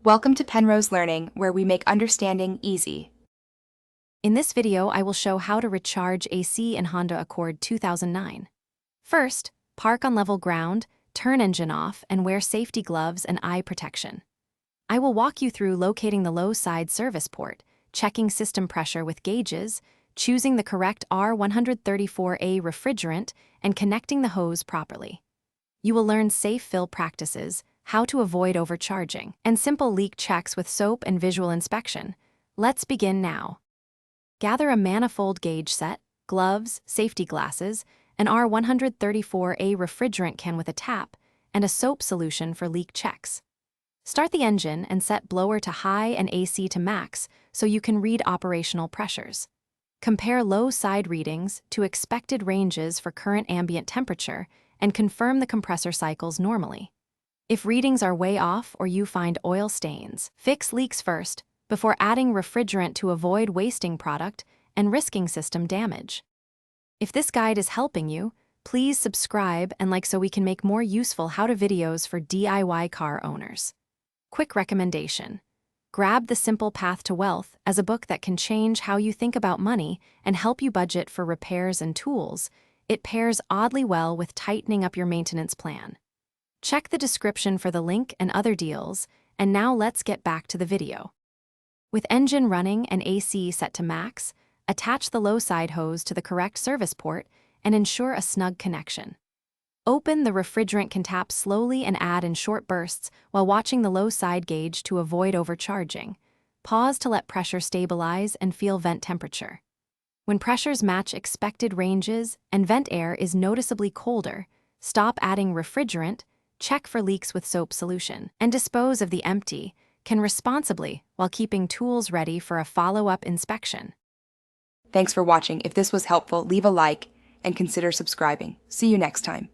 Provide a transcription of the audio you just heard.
Welcome to Penrose Learning, where we make understanding easy. In this video, I will show how to recharge AC in Honda Accord 2009. First, park on level ground, turn engine off, and wear safety gloves and eye protection. I will walk you through locating the low side service port, checking system pressure with gauges, choosing the correct R134A refrigerant, and connecting the hose properly. You will learn safe fill practices, how to avoid overcharging, and simple leak checks with soap and visual inspection. Let's begin now. Gather a manifold gauge set, gloves, safety glasses, an R134A refrigerant can with a tap, and a soap solution for leak checks. Start the engine and set blower to high and AC to max so you can read operational pressures. Compare low side readings to expected ranges for current ambient temperature and confirm the compressor cycles normally. If readings are way off or you find oil stains, fix leaks first before adding refrigerant to avoid wasting product and risking system damage. If this guide is helping you, please subscribe and like so we can make more useful how-to videos for DIY car owners. Quick recommendation. Grab The Simple Path to Wealth as a book that can change how you think about money and help you budget for repairs and tools. It pairs oddly well with tightening up your maintenance plan. Check the description for the link and other deals, and now let's get back to the video. With engine running and AC set to max, attach the low side hose to the correct service port and ensure a snug connection. Open the refrigerant can tap slowly and add in short bursts while watching the low side gauge to avoid overcharging. Pause to let pressure stabilize and feel vent temperature. When pressures match expected ranges and vent air is noticeably colder, stop adding refrigerant, check for leaks with soap solution, and dispose of the empty can responsibly while keeping tools ready for a follow-up inspection. Thanks for watching. If this was helpful, leave a like and consider subscribing. See you next time.